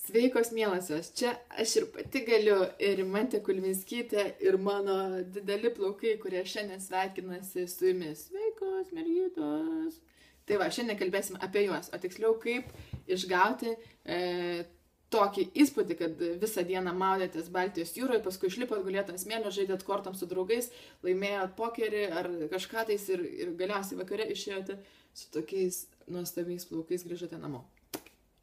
Sveikos mielosios, čia aš ir pati galiu, ir Rimantė Kulvinskytė, ir mano dideli plaukai, kurie šiandien sveikinasi su jumis. Sveikos mergytos. Tai va, šiandien kalbėsim apie juos, o tiksliau kaip išgauti tokį įspūdį, kad visą dieną maudėtės Baltijos jūroje, paskui išlipot, gulėt ant smėlio, žaidėt kortom su draugais, laimėjot pokerį ar kažką tais ir galiausiai vakare išėjote su tokiais nuostabiais plaukais, grįžote namo.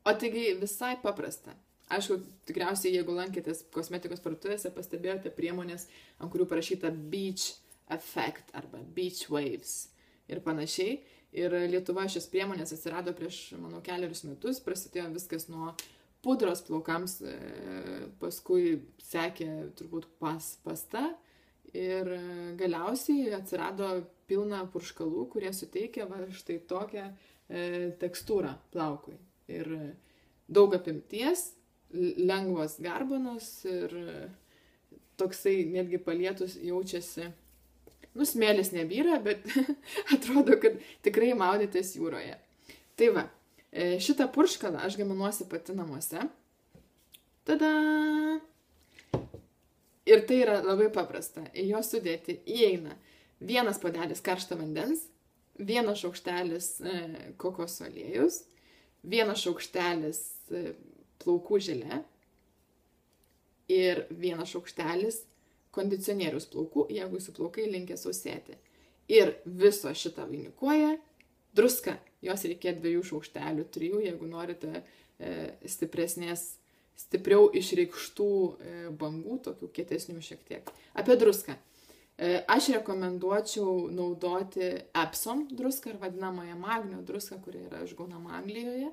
O taigi visai paprasta. Aišku, tikriausiai, jeigu lankėtės kosmetikos parduotuvėse, pastebėjote priemonės, ant kurių parašyta Beach Effect arba Beach Waves ir panašiai. Ir Lietuvoje šios priemonės atsirado prieš, manau, keliarius metus. Prasidėjo viskas nuo pudros plaukams, paskui sekė turbūt pasta ir galiausiai atsirado pilna purškalų, kurie suteikia va štai tokią tekstūrą plaukui. Ir daug apimties, lengvos garbanos ir toksai netgi palietus jaučiasi, smėlis nebyra, bet atrodo, kad tikrai maudėtės jūroje. Tai va, šitą purškalą aš gaminuosi pati namuose. Tada! Ir tai yra labai paprasta. Į jo sudėti įeina 1 puodelis karšto vandens, 1 šaukštelis kokoso aliejus, 1 šaukštelis plaukų želė ir 1 šaukštelis kondicionieriaus plaukų, jeigu jūsų plaukai linkę sausėti. Ir viso šitą vainikuoja druska. Jos reikia 2 šaukštelių, 3, jeigu norite stipriau išreikštų bangų, tokių kietesnių šiek tiek. Apie druską. Aš rekomenduočiau naudoti Epsom druską ar vadinamąją magnio druską, kuri yra išgaunama Anglijoje,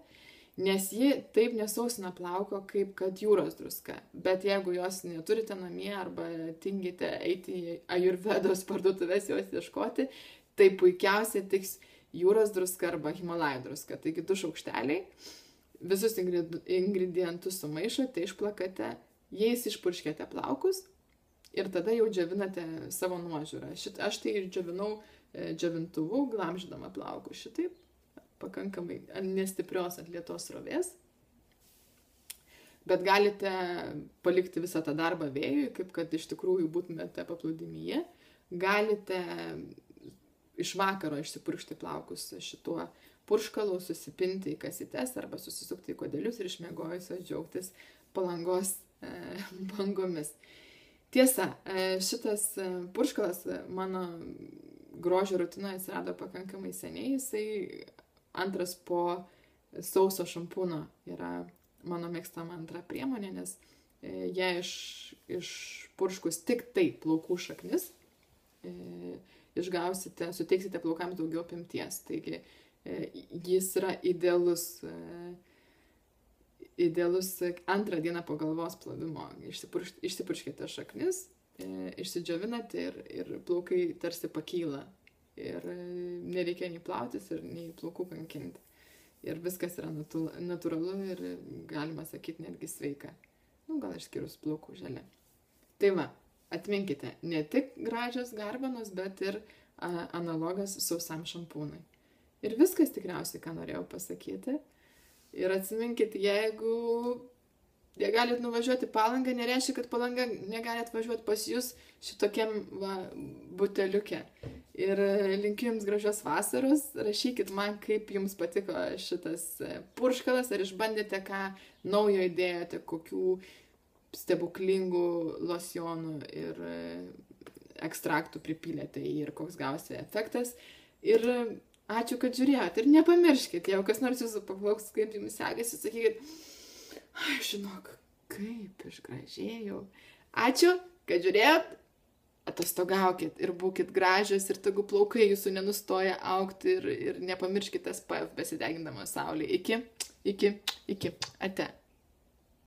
nes ji taip nesausina plauko kaip kad jūros druska. Bet jeigu jos neturite namie arba tingite eiti į Ajurvedos parduotuvės jos ieškoti, tai puikiausiai tiks jūros druska arba Himalajų druska. Taigi 2 šaukšteliai, visus ingredientus sumaišote, išplakate, jais išpurškite plaukus. Ir tada jau džiovinate savo nuožiūrą. Aš tai ir džiovinau džiovintuvu, glamžydama plaukus šitaip, pakankamai nestiprios ant lėtos srovės. Bet galite palikti visą tą darbą vėjui, kaip kad iš tikrųjų būtumėte paplūdimyje. Galite iš vakaro išsipurkšti plaukus šituo purškalu, susipinti į kasytes arba susisukti į kodelius ir išmiegojusios džiaugtis Palangos bangomis. Tiesa, šitas purškalas mano grožio rutinoje atsirado pakankamai seniai, jisai antras po sauso šampūno yra mano mėgstama antra priemonė, nes jei išpurškus tik tai plaukų šaknis, suteiksite plaukams daugiau apimties, taigi jis yra idealus antrą dieną po galvos plovimo. Išsipurškite šaknis, išsidžiovinate ir plaukai tarsi pakyla. Ir nereikia nei plautis ir nei plaukų kankinti. Ir viskas yra natūralu ir galima sakyti netgi sveika. Gal išskyrus plaukų želė. Tai va, atminkite, ne tik gražios garbanos, bet ir analogas sausam šampūnui. Ir viskas tikriausiai, ką norėjau pasakyti. Ir atsiminkit, jeigu galit nuvažiuoti Palangą, nereiškia, kad Palanga negali atvažiuoti pas jūs šitokiam buteliuke. Ir linkiu jums gražios vasaros, rašykit man, kaip jums patiko šitas purškalas, ar išbandėte ką naujo įdėjote, kokių stebuklingų losjonų ir ekstraktų pripylėte ir koks gausi efektas. Ir ačiū, kad žiūrėjot. Ir nepamirškit, jeigu kas nors jūsų paklauks, kaip jums sekasi, sakykit, žinok, kaip išgražėjau. Ačiū, kad žiūrėjot, atostogaukit ir būkit gražios ir tegu plaukai jūsų nenustoja augti ir nepamirškit SPF besidegindama saulė. Iki, ate.